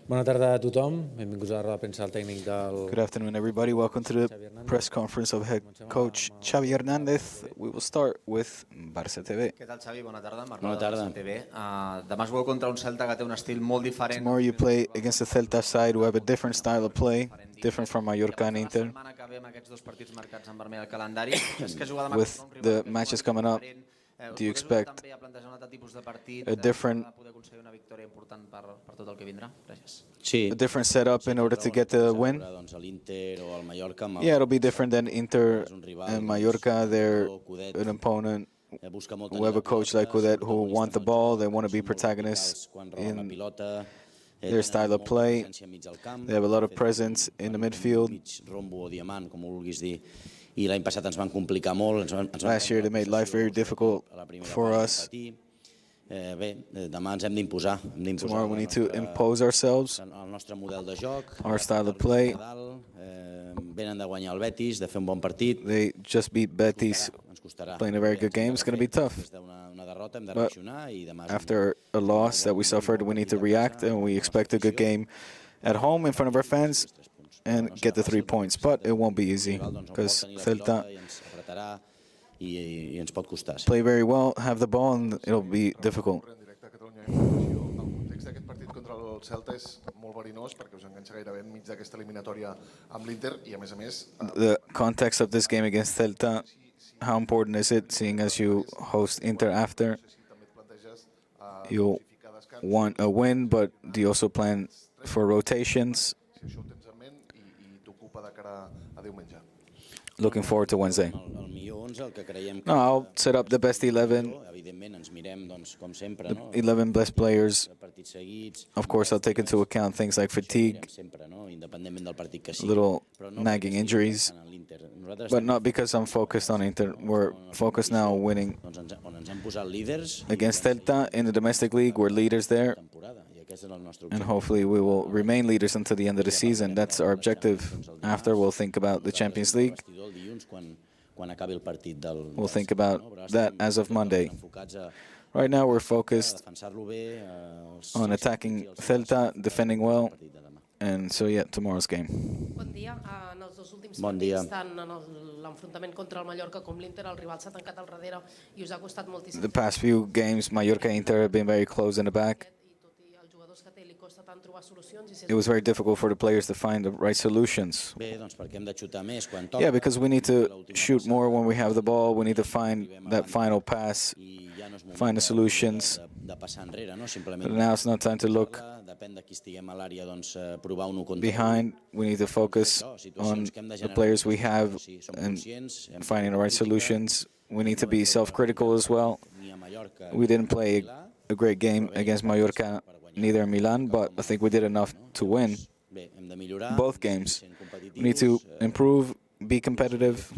Bona tarda a tothom. Benvinguts a la roda de premsa del tècnic del... Good afternoon, everybody. Welcome to the press conference of head coach Xavi Hernández. We will start with Barça TV. Què tal, Xavi? Bona tarda. Bona tarda. Barça TV. Demà jugueu contra un Celta que té un estil molt diferent. Tomorrow you play against the Celta side who have a different style of play, different from Mallorca and Inter. With the matches coming up, do you expect a different setup in order to get the win? Yeah, it'll be different than Inter and Mallorca. They're an opponent who have a coach like Coudet who want the ball. They want to be protagonists in their style of play. They have a lot of presence in the midfield. Last year they made life very difficult for us. Tomorrow we need to impose ourselves, our style of play. They just beat Betis, playing a very good game. It's going to be tough. But after a loss that we suffered, we need to react, and we expect a good game at home in front of our fans and get the 3 points. But it won't be easy because Celta play very well, have the ball, and it'll be difficult. The context of this game against Celta, how important is it, seeing as you host Inter after? You'll want a win, but do you also plan for rotations? Looking forward to Wednesday. No, I'll set up the best 11. The 11 best players. Of course, I'll take into account things like fatigue, little nagging injuries, but not because I'm focused on Inter. We're focused now on winning against Celta in the domestic league. We're leaders there, and hopefully we will remain leaders until the end of the season. That's our objective. After, we'll think about the Champions League. We'll think about that as of Monday. Right now, we're focused on attacking Celta, defending well, and so yeah, tomorrow's game. Bon dia. En els dos últims partits, tant en l'enfrontament contra el Mallorca com l'Inter, el rival s'ha tancat al darrere i us ha costat moltíssim. The past few games, Mallorca and Inter have been very close in the back. It was very difficult for the players to find the right solutions. Yeah, because we need to shoot more when we have the ball. We need to find that final pass, find the solutions. But now it's not time to look behind. We need to focus on the players we have and finding the right solutions. We need to be self-critical as well. We didn't play a great game against Mallorca, neither in Milan, but I think we did enough to win both games. We need to improve, be competitive,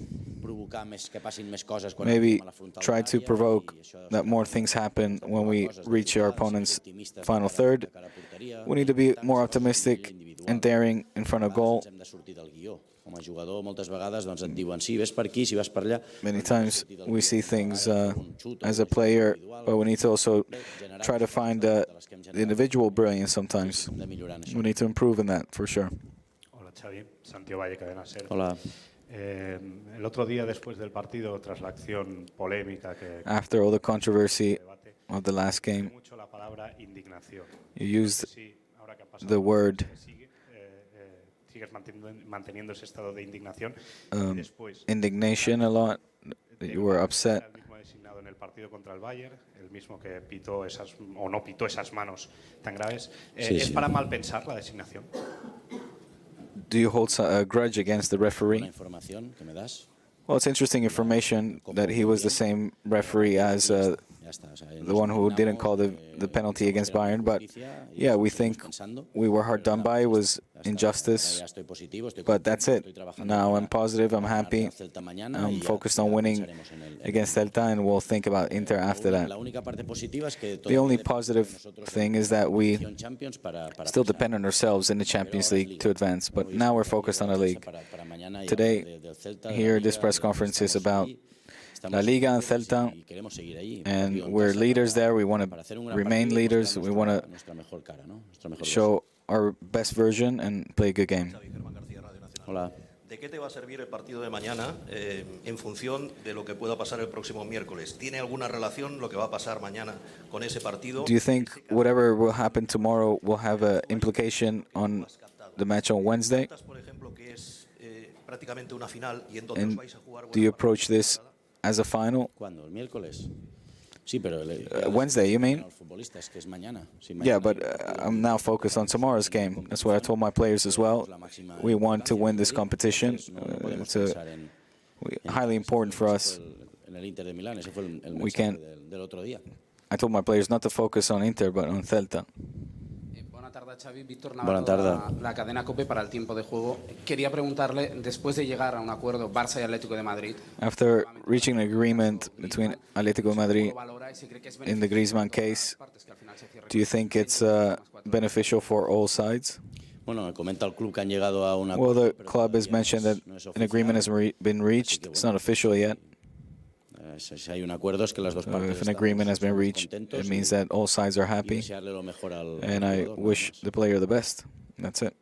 maybe try to provoke that more things happen when we reach our opponent's final third. We need to be more optimistic and daring in front of goal. Many times we see things as a player, but we need to also try to find the individual brilliance sometimes. We need to improve in that, for sure. Hola, Xavi. Santiago Valle, Cadena Ser. Hola. El otro día, después del partido, tras la acción polémica que... After all the controversy of the last game, mucho la palabra indignación. you used the word indignation a lot, that you were upset. En el partido contra el Bayern, el mismo que pitó esas o no pitó esas manos tan graves. ¿Es para mal pensar la designación? Do you hold a grudge against the referee? Well, it's interesting information that he was the same referee as the one who didn't call the penalty against Bayern, but yeah, we think we were hard done by. It was injustice, but that's it. Now I'm positive, I'm happy, I'm focused on winning against Celta, and we'll think about Inter after that. The only positive thing is that we still depend on ourselves in the Champions League to advance, but now we're focused on the league. Today, here, this press conference is about La Liga and Celta, and we're leaders there. We want to remain leaders. We want to show our best version and play a good game. Hola. ¿De qué te va a servir el partido de mañana en función de lo que pueda pasar el próximo miércoles? ¿Tiene alguna relación lo que va a pasar mañana con ese partido? Do you think whatever will happen tomorrow will have an implication on the match on Wednesday? Por ejemplo, que es prácticamente una final y en donde os And vais a jugar do you approach this as a final? ¿Cuándo? ¿El miércoles? Sí, pero Wednesday, you mean? los futbolistas, que es mañana. Sí, Yeah, mañana but I'm now focused on tomorrow's game. That's what I told my players as well. We want to win this competition. It's highly important for us. En el Inter de Milán, ese fue el We mensaje can't- del otro día. I told my players not to focus on Inter, but on Celta. Buenas tardes, Xavi. Víctor Buenas Navarro, tardes. la cadena COPE para el tiempo de juego. Quería preguntarle, después de llegar a un acuerdo Barça y Atlético de Madrid, After reaching an agreement between Atletico de Madrid ¿cómo valora y si cree que es in the Griezmann case, partes que al final se cierre? do you think it's beneficial for all sides? Bueno, comenta el club que han llegado a una. Well, the club has mentioned that an agreement has been reached. It's not official yet. Si hay un acuerdo es que las dos partes If an agreement has been reached, it means that all sides are happy, desearle lo mejor al and I jugador, wish the player the best. That's it.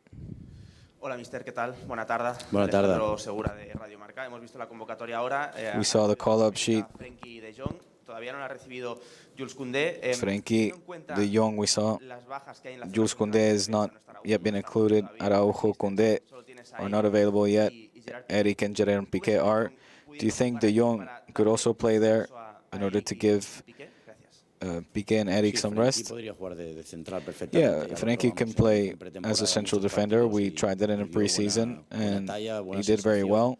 Hola, mister, ¿qué tal? Buena tarde. Buena tarde. Alejandro Segura de Radio Marca. Hemos visto la convocatoria ahora. We saw the call-up sheet. Frenkie de Jong. Todavía no la ha recibido Jules Koundé. Frenkie teniendo en cuenta de Jong, we saw. las bajas que hay en la Jules zona Koundé central, has not no está yet been Araujo, included. no está Araujo, todavía. Koundé Solo tienes are ahí not available yet. y Gerard Eric and Gerard Piqué are. Do you think De Jong could also play there in order to give Piqué. Gracias. Piqué and Eric Sí, some Frenkie rest? podría jugar de central perfectamente. Yeah, Ya lo Frenkie probamos can en play pretemporada, as a central muchos defender. partidos We y tried that in dio preseason, buena and talla, buena he did very sensación. well.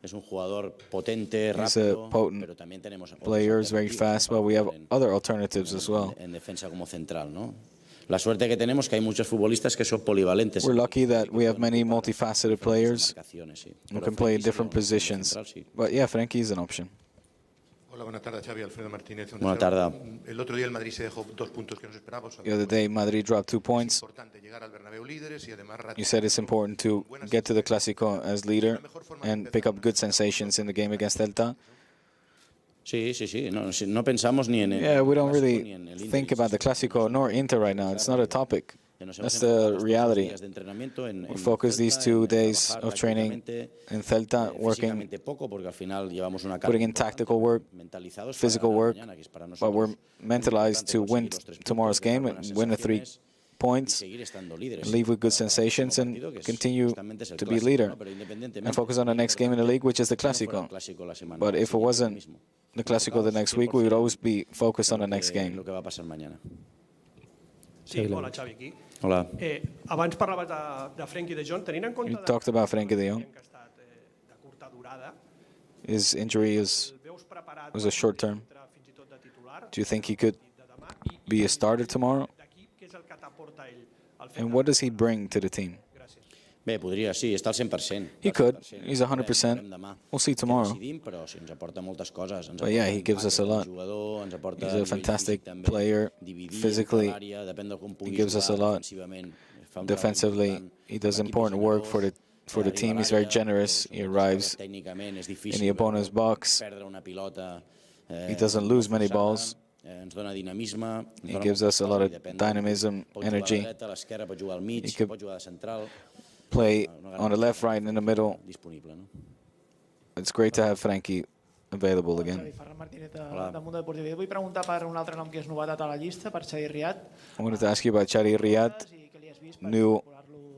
Es un jugador potente, He's a rápido, potent pero también tenemos otras player, is very alternativas, fast, ¿no? but we have para jugar other alternatives as well. en defensa como central, ¿no? La suerte que tenemos es que hay muchos futbolistas que son polivalentes. We're lucky that we have many multifaceted players Marcaciones, sí. who Pero can play in Frenkie different sería un positions. central, sí. But yeah, Frenkie is an option. Hola, buenas tardes, Xavi. Alfredo Martínez. Buenas tardes. El otro día el Madrid se dejó 2 puntos que nos esperábamos. The other day, Madrid dropped 2 Es points. importante llegar al Bernabéu líderes y además You said it's important to get to the Clásico as leader and pick up good sensations in the game against Celta. Sí, sí, sí. No pensamos ni en el Yeah, we don't Clásico really ni en el Inter. think about the Clásico nor Inter right now. It's not a topic. Ya nos hemos That's enfocado the estos reality. días de entrenamiento en We focus Celta, these 2 en days trabajar of training tácticamente, in Celta, working, físicamente poco, porque al final llevamos una putting in carga tactical work, mentalizados para physical ganar work, mañana, que es para but we're nosotros mentalized importante to win conseguir los 3 tomorrow's puntos, game dejar and buenas win the 3 sensaciones y points, seguir estando líderes. and leave with good para el próximo sensations and partido, que es continue justamente es el to be Clásico, leader ¿no? Pero independientemente, and focus on the next game in the league, which is the si no fuera el Clásico. Clásico la semana But if it siguiente, lo wasn't mismo. the Clásico the next week, we would always be focused on the next game. Lo que va a pasar mañana. Sí, hola, Xavi, aquí. Hola. Abans parlaves de Frenkie de Jong, tenint en compte You talked about Frenkie de Jong. que ha estat de curta durada, His injury was a short term. fins i tot de titular, Do you think he could be a starter tomorrow? d'aquí, què és el que t'aporta ell al fet And what does he bring to the team? Bé, podria, sí, està al 100%. He could. He's 100%. We'll see tomorrow. Decidim, però sí, ens aporta moltes coses. Ens But yeah, aporta he gives us a lot. jugador, ens aporta He's a nivell fantastic físic també, player. dividir Physically, entre l'àrea, depèn de com pugui he gives us a jugar lot. defensivament, fa un treball Defensively, important. he does L'equip és important work for generós, the arriba team. a He's very l'àrea, generous. però He són moltes arrives coses tècnicament, és in difícil the opponent's box. perdre una pilota. He doesn't lose many forçada, balls. Ens dona dinamisme. He gives us a lot of dynamism, energy. Pot jugar a la dreta, a l'esquerra, pot jugar al mig, He could pot jugar de central. Play on the left, right, and in the middle. Disponible, no? It's great to have Frenkie available again. Ferran Martínez de Mundo Deportivo. Vull preguntar per un altre nom que és novetat a la llista, per Xavi Riad. I wanted to ask you about Chadi Riyad, new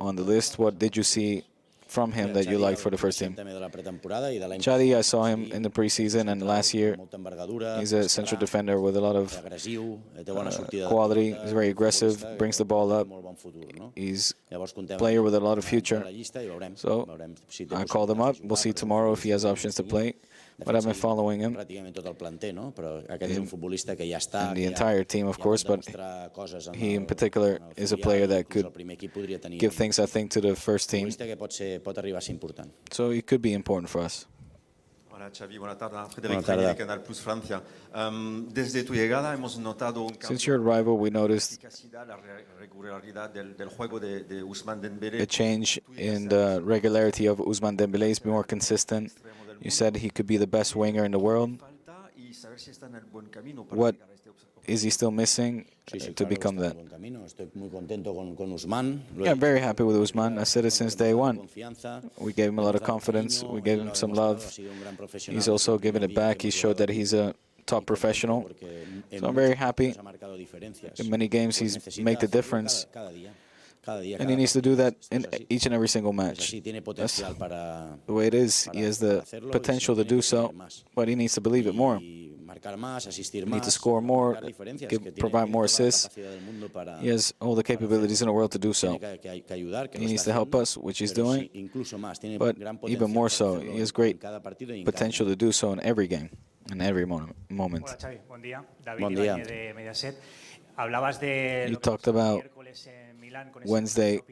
on the list. What did you see from him that you liked for the first team? També de la pretemporada i de l'any Chadi, I saw him in the preseason and last year. molta envergadura, He's a central defender with a lot of agressiu, té bona sortida de quality. pilota, He's very aggressive, futbolista, brings the ball up. molt bon futur, no? He's Llavors comptem a player with a lot of amb future. la llista i veurem, So veurem si té I called him up. possibilitats de We'll see jugar, tomorrow if he has options to play. But I've been following him. pràcticament tot el planter, no? Però aquest és un futbolista que ja està, And the que entire team, of ja course, pot but demostrar coses en he in el- particular en el is a filial, player that inclús could el primer equip podria tenir give things, I think, to the first team. futbolista que pot arribar a ser important. So he could be important for us. Hola Xavi, buenas tardes. Buenas Frédéric tardes. de Canal Plus Francia. Desde tu llegada hemos notado un Since cambio your arrival, we noticed eficacidad, la regularidad del juego de Ousmane Dembélé. a change in the regularity of Ousmane Dembélé. He's been more consistent. You said he could be the best winger in the world. Y saber si está en el buen camino para What llegar a este is he still missing to become that? Estoy muy contento con Usman. Yeah, I'm very happy with Usman. I said it since day one. We gave him a lot of confidence. We gave him some love. He's also given it back. He showed that he's a top professional. So I'm very happy. In many games, he's made the difference. And he needs to do that in each and every single match. That's the way it is. He has the potential to do so, but he needs to believe it more. He needs to score more, provide more assists. He has all the capabilities in the world to do so. He needs to help us, which he's doing, but even more so, he has great potential to do so in every game, in every moment. Hola, Xavi. Buen día. David Ibáñez de Mediaset. Hablabas de You talked about Wednesday's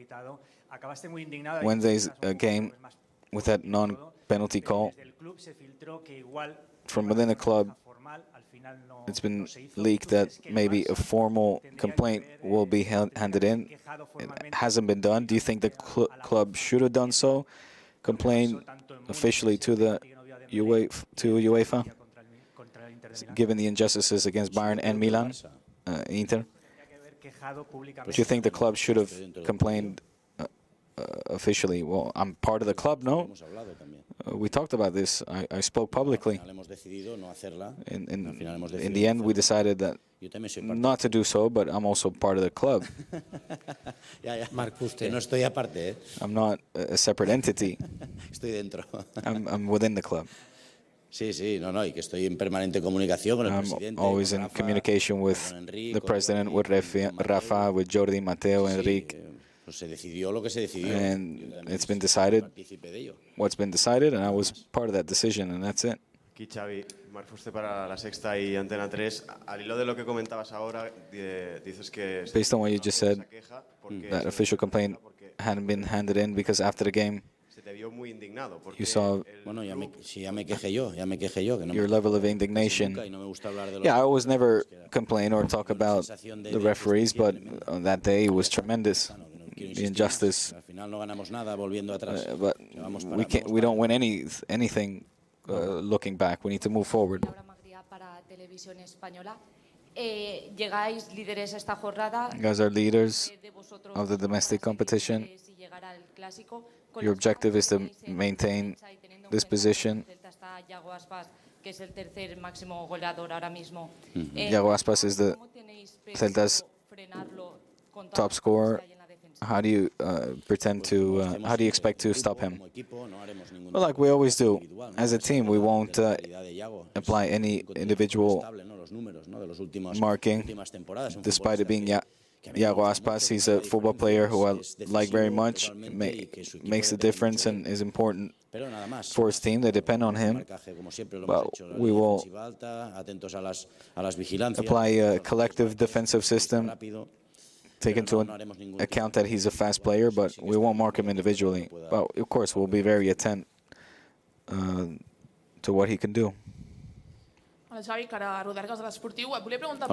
game with that non-penalty call. From within the club, it's been leaked that maybe a formal complaint will be handed in. It hasn't been done. Do you think the club should have done so? Complain officially to the UEFA, given the injustices against Bayern and Milan, Inter? Do you think the club should have complained officially? Well, I'm part of the club, no? We talked about this. I spoke publicly. In the end, we decided that not to do so, but I'm also part of the club. I'm not a separate entity. I'm within the club. I'm always in communication with the president, with Rafa, with Jordi, Mateo, Enrique. And it's been decided what's been decided, and I was part of that decision, and that's it. Aquí Xavi, Marc Fuster para La Sexta y Antena 3. Al hilo de lo que comentabas ahora, dices que... Based on what you just said, that official complaint hadn't been handed in because after the game, you saw your level of indignation. Yeah, I always never complain or talk about the referees, but on that day it was tremendous. The injustice. But we don't win anything looking back. We need to move forward. You guys are leaders of the domestic competition. Your objective is to maintain this position. Iago Aspas is the Celta's top scorer. How do you how do you expect to stop him? Well, like we always do, as a team, we won't apply any individual marking, despite it being Iago Aspas. He's a football player who I like very much, makes a difference and is important for his team. They depend on him. But we will apply a collective defensive system, take into account that he's a fast player, but we won't mark him individually. But of course, we'll be very attentive to what he can do. Hola, Xavi, cara a Rodargas de l'Esportiu. Et volia preguntar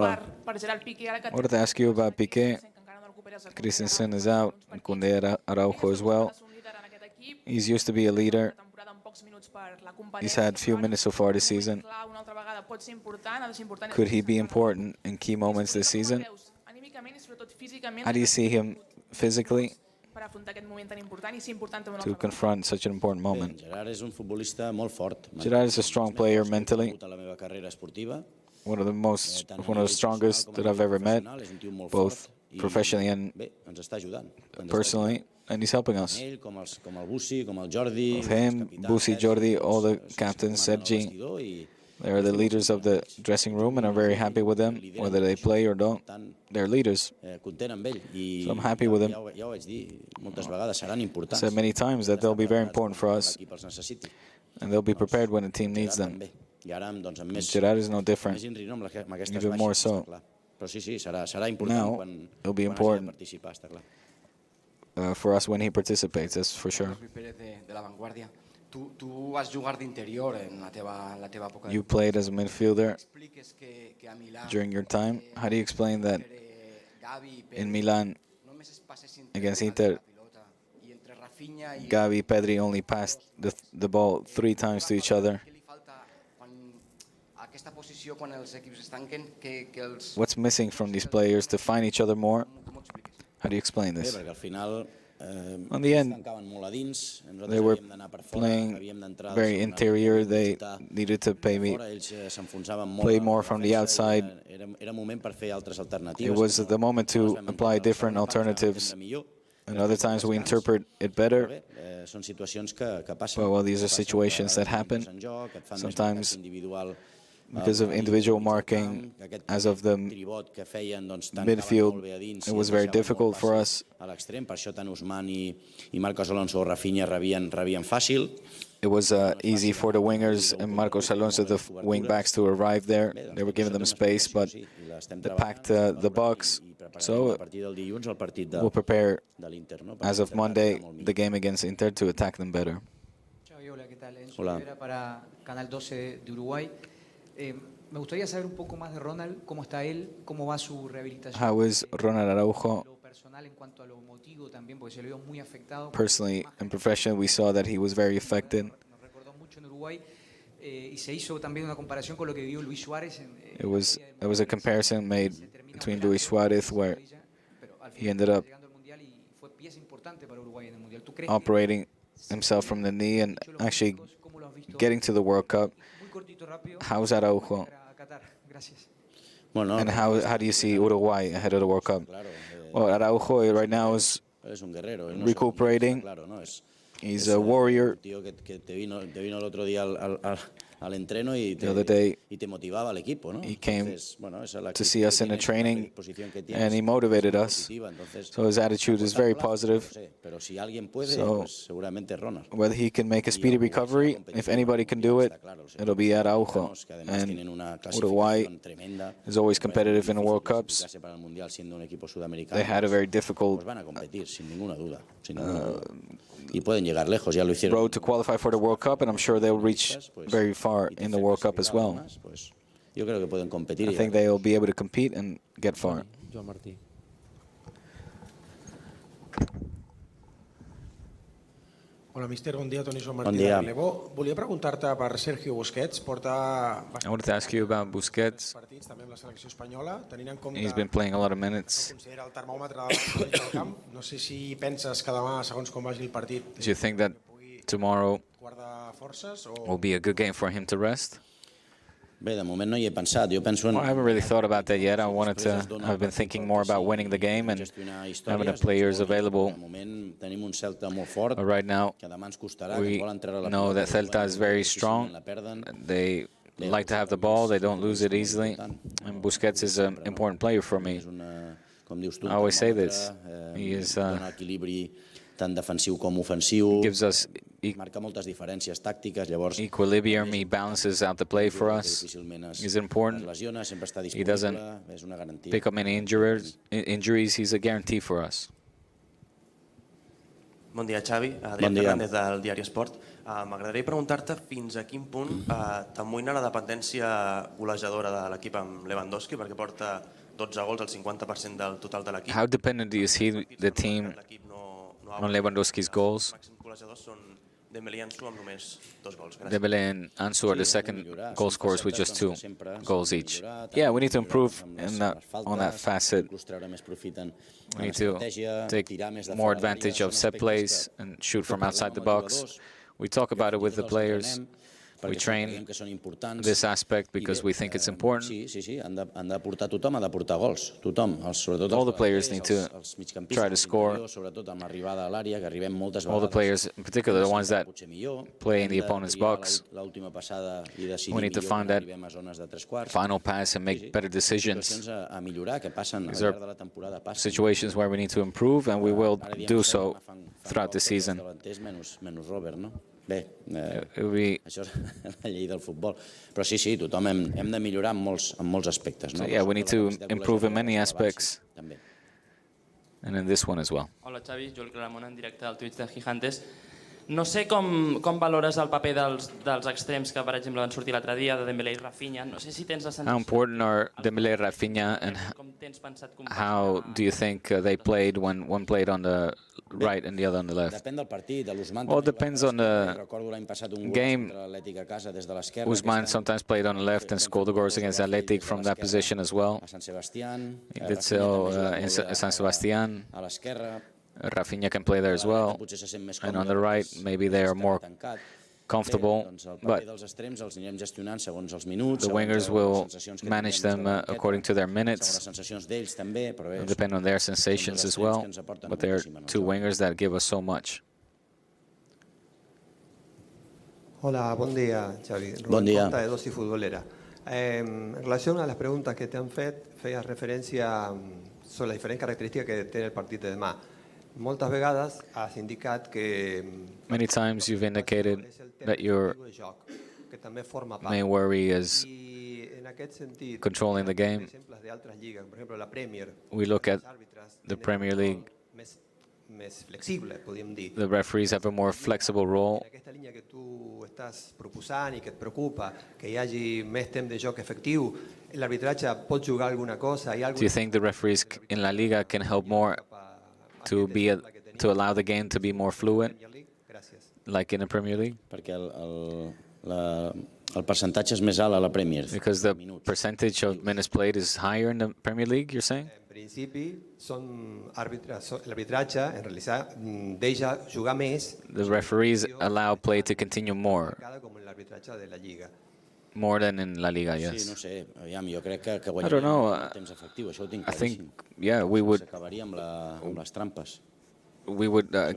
per Gerard Piqué. I wanted to ask you about Piqué. Christensen is out, and Koundé Araujo as well. He's used to be a leader. He's had few minutes so far this season. Could he be important in key moments this season? How do you see him physically to confront such an important moment? Gerard is a strong player mentally, one of the strongest that I've ever met, both professionally and personally, and he's helping us. With him, Busi, Jordi, all the captains, Sergi, they are the leaders of the dressing room, and I'm very happy with them, whether they play or don't. They're leaders. So I'm happy with them. I said many times that they'll be very important for us, and they'll be prepared when the team needs them. Gerard is no different, even more so. Now, it'll be important for us when he participates, that's for sure. You played as a midfielder during your time. How do you explain that in Milan against Inter, Xavi, Pedri only passed the ball 3 times to each other? What's missing from these players to find each other more? How do you explain this? On the end, they were playing very interior. They needed to play more from the outside. It was the moment to apply different alternatives. And other times we interpret it better. Well, these are situations that happen. Sometimes because of individual marking, as of the midfield, it was very difficult for us. It was easy for the wingers and Marcos Alonso, the wing-backs, to arrive there. They were giving them space, but they packed the box. So we'll prepare, as of Monday, the game against Inter to attack them better. Hola. Para Canal 12 de Uruguay. Me gustaría saber un poco más de Ronald, cómo está él, cómo va su rehabilitación. How is Ronald Araujo? Personal en cuanto a lo emotivo también, porque se lo vio muy afectado. Personally and professionally, we saw that he was very affected. Nos recordó mucho en Uruguay y se hizo también una comparación con lo que vivió Luis Suárez. It was a comparison made between Luis Suarez, where he ended up operating himself from the knee and actually getting to the World Cup. How's Araujo? And how do you see Uruguay ahead of the World Cup? Well, Araujo right now is recuperating. He's a warrior. The other day, he came to see us in the training, and he motivated us. So his attitude is very positive. So whether he can make a speedy recovery, if anybody can do it, it'll be Araujo. And Uruguay is always competitive in the World Cups. They had a very difficult road to qualify for the World Cup, and I'm sure they'll reach very far in the World Cup as well. I think they'll be able to compete and get far. Hola, mister. Bon dia, Toni Joan Martí de Relevo. Volia preguntar-te per Sergio Busquets. I wanted to ask you about Busquets. He's been playing a lot of minutes. Do you think that tomorrow will be a good game for him to rest? Well, I haven't really thought about that yet. I've been thinking more about winning the game and having the players available. But right now, we know that Celta is very strong. They like to have the ball. They don't lose it easily. And Busquets is an important player for me. I always say this. He is gives us equilibrium. He balances out the play for us. He's important. He doesn't pick up many injuries. He's a guarantee for us. Bon dia, Xavi. Adrián Hernández del diari Esport. M'agradaria preguntar-te fins a quin punt t'amoïna la dependència golejadora de l'equip amb Lewandowski, perquè porta 12 gols, el 50% del total de l'equip. How dependent do you see the team on Lewandowski's goals? Dembélé and Ansu are the second goal scorers with just 2 goals each. Yeah, we need to improve on that facet. We need to take more advantage of set plays and shoot from outside the box. We talk about it with the players. We train this aspect because we think it's important. All the players need to try to score. All the players, in particular the ones that play in the opponent's box, we need to find that final pass and make better decisions. These are situations where we need to improve, and we will do so throughout the season. Això és la llei del futbol. Però sí, tothom hem de millorar en molts aspectes. Yeah, we need to improve in many aspects, and in this one as well. Hola, Xavi. Joel Clamona, en directe al Twitch de Gigantes. No sé com valores el paper dels extrems que, per exemple, van sortir l'altre dia, de Dembélé i Rafinha. No sé si tens la sensació... How important are Dembélé and Rafinha, and how do you think they played when one played on the right and the other on the left. Depèn del partit. Well, it depends on the Recordo l'any passat un gol game. contra l'Atlètic a casa des de l'esquerra. Usman sometimes played on the left and scored the goals against Athletic from that position as well. A Sant Sebastián. He did so in San Sebastián. A l'esquerra. Rafinha can play there as well. And on the right, maybe they are more comfortable, but the wingers will manage them according to their minutes, depend on their sensations as well, but there are two wingers that give us so much. Hola, buen día, Xavi. Bon dia. Rubén Porta, de Dosi Futbolera. En relación a les preguntes que t'han fet, feies referència sobre les diferents característiques que té el partit de demà. Moltes vegades has indicat que Many times you've indicated that your main worry is controlling the game. We look at the Premier League. The referees have a more flexible role. Aquesta línia que tu estàs proposant i que et preocupa, que hi hagi més temps de joc efectiu, l'arbitratge pot jugar alguna cosa? Do you think the referees in La Liga can help more to allow the game to be more fluid, like in the Premier League? Perquè el percentatge és més alt a la Premier. Because the percentage of minutes played is higher in the Premier League, you're saying? En principi, l'arbitratge, en realitat, deixa jugar més. The referees allow play to continue more. More than in La Liga, yes. Sí, no sé, aviam, jo crec que I don't know. temps efectiu, això ho tinc I think, claríssim. yeah, we would S'acabaria amb les trampes.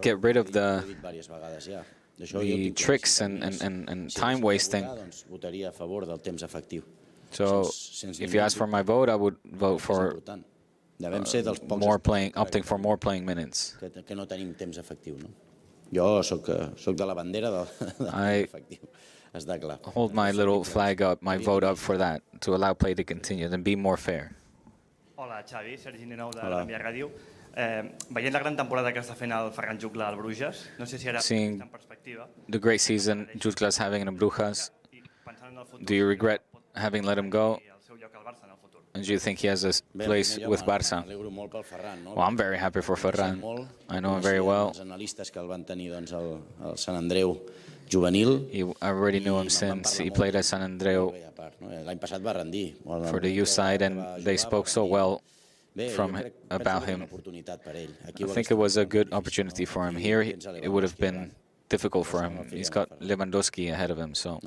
get rid of Ho he dit diverses vegades ja. D'això jo the tinc tricks claríssim. and Si time hagués de wasting. votar, doncs votaria a favor del temps efectiu. So if you ask for my vote, I would vote for Devem ser dels pocs opting for more playing minutes. que no tenim temps efectiu, no? Jo soc de la bandera del temps efectiu. Està clar. Hold my little flag up, my vote up for that, to allow play to continue and be more fair. Hola, Xavi, Sergi Ninou de Hola. la Via Ràdio. Veient la gran temporada que està fent el Ferran Jugla al Bruges, no sé si ara Seeing en perspectiva, the great season Jutgla's having in Brujas, do you regret having let him go? el seu lloc al Barça en el futur. And do you think he has a place with Barça? Well, I'm very happy for Ferran. I know him very well. Els analistes que el van tenir doncs, al Sant Andreu juvenil. I already knew him since he played at San Andreu L'any passat va rendir. for the youth side, and they spoke so well about him. I think it was a good opportunity for him. Here, it would have been difficult for him. He's got Lewandowski ahead of him, so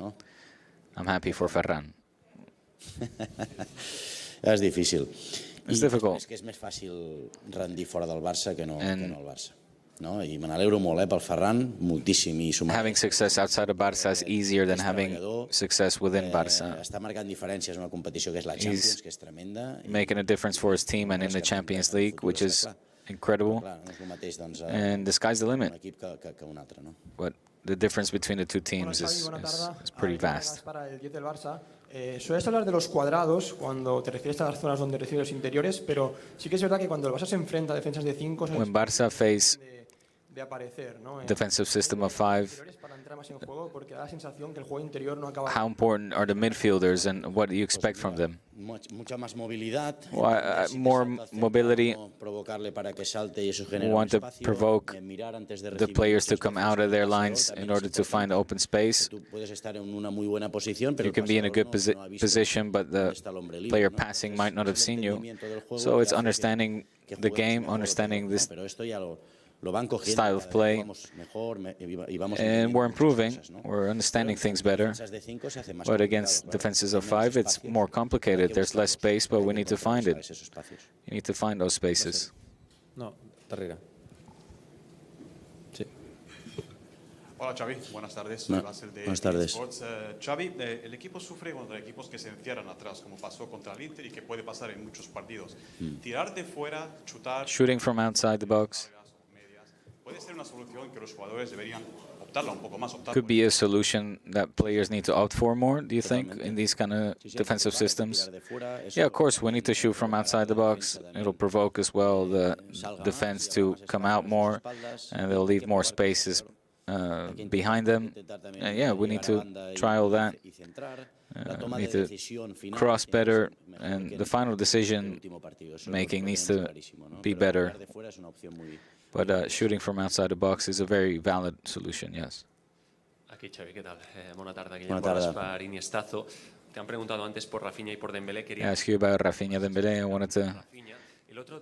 I'm happy for Ferran. És difícil. It's difficult. És que és més fàcil rendir fora del Barça que no al Barça. No? I me n'alegro molt pel Ferran, moltíssim. Having success outside of Barça is easier than having success within Barça. Està marcant diferències en una competició que és la Champions, que és tremenda. Making a difference for his team and in the Champions League, which is incredible. And the sky's the limit. But the difference between the two teams is pretty vast. Para el 10 del Barça. Sueles hablar de los cuadrados cuando te refieres a las zonas donde recibe los interiores, pero sí que es verdad que cuando el Barça se enfrenta a defensas de 5 When Barça face de aparecer, ¿no? defensive system of 5, Para entrar más en juego, porque da la sensación que el juego interior no acaba. how important are the midfielders and what do you expect from them? Mucha más movilidad. More mobility. Provocarle para que salte y eso We genera want to espacio. provoke Mirar antes de the recibir players to come out of their lines in order to find open space. Tú puedes estar en una muy buena posición, pero You can be in a good position, but the player passing might not have seen you. So it's understanding the game, understanding this style of play, and we're improving, we're understanding things better. But against defenses of 5, it's more complicated. There's less space, but we need to find it. You need to find those spaces. No, darrere. Sí. Hola Xavi, buenas tardes. No, Soy Basel de buenas tardes. Sports. Xavi, el equipo sufre contra equipos que se encierran atrás, como pasó contra el Inter y que puede pasar en muchos partidos. Tirar de fuera, chutar, Shooting from outside the box puede ser una solución que los jugadores deberían optarla un poco más. could be a solution that players need to opt for more, do you think, in these kind of defensive systems? Yeah, of course, we need to shoot from outside the box. It'll provoke as well the defense to come out more, and they'll leave more spaces behind them. And yeah, we need to try all that. We need to cross better, and the final decision making needs to be better. But shooting from outside the box is a very valid solution, yes. Aquí, Xavi, ¿qué tal? Buena tarde, Guillem Borras para Iniestazo. Te han preguntado antes por Rafinha y por Dembélé. I asked you about Rafinha Dembélé. I wanted to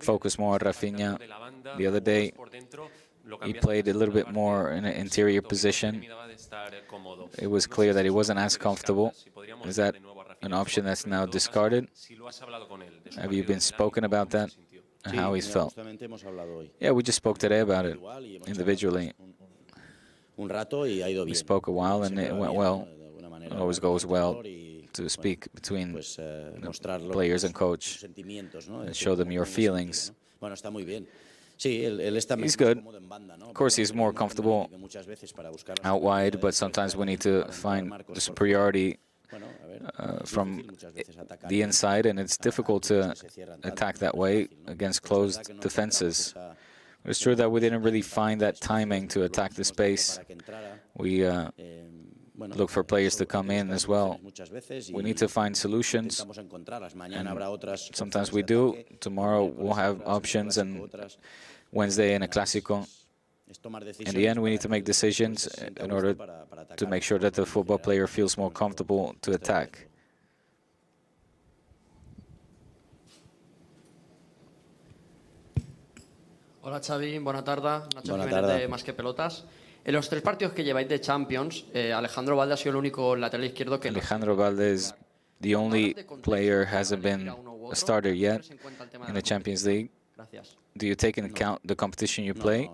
focus more on Rafinha. The other day, he played a little bit more in an interior position. It was clear that he wasn't as comfortable. Is that an option that's now discarded? Have you been spoken about that and how he's felt? Yeah, we just spoke today about it individually. We spoke a while and it went well. It always goes well to speak between players and coach and show them your feelings. He's good. Of course, he's more comfortable out wide, but sometimes we need to find the superiority from the inside, and it's difficult to attack that way against closed defenses. It's true that we didn't really find that timing to attack the space. We look for players to come in as well. We need to find solutions, and sometimes we do. Tomorrow we'll have options, and Wednesday in a Clásico. In the end, we need to make decisions in order to make sure that the football player feels more comfortable to attack. Hola Xavi, buena tarde. Nacho Jiménez de Más que Pelotas. En los 3 partidos que lleváis de Champions, Alejandro Valde ha sido el único lateral izquierdo que... Alejandro Valde is the only player hasn't been a starter yet in the Champions League. Do you take into account the competition you play?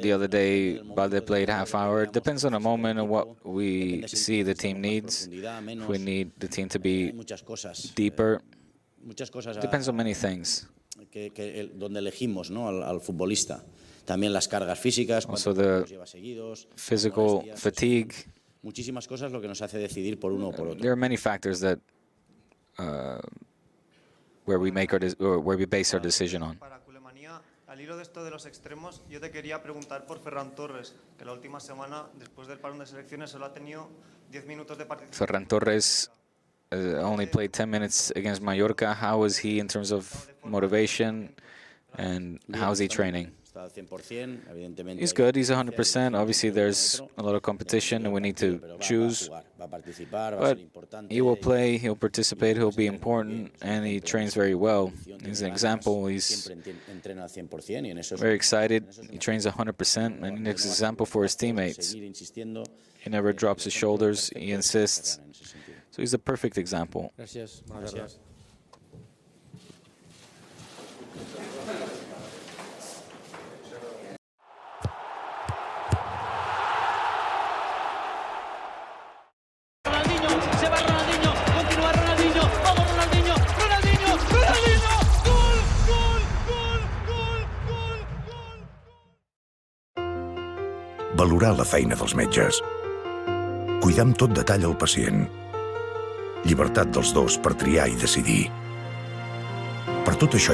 The other day, Valde played half hour. It depends on the moment and what we see the team needs. If we need the team to be deeper, it depends on many things. Donde elegimos, ¿no? al futbolista. También las cargas físicas, also the physical fatigue. Muchísimas cosas lo que nos hace decidir por uno o por otro. There are many factors that where we base our decision on. Al hilo de esto de los extremos, yo te quería preguntar por Ferran Torres, que la última semana, después del parón de selecciones, solo ha tenido 10 minutos de participación. Ferran Torres only played 10 minutes against Mallorca. How is he in terms of motivation, and how's he training? He's good. He's 100%. Obviously, there's a lot of competition, and we need to choose. But he will play, he'll participate, he'll be important, and he trains very well. He's an example. He's very excited. He trains 100%, and he's an example for his teammates. He never drops his shoulders. He insists. So he's a perfect example. Gracias. Valorar la feina dels metges. Cuidar amb tot detall el pacient. Llibertat dels dos per triar i decidir. Per tot això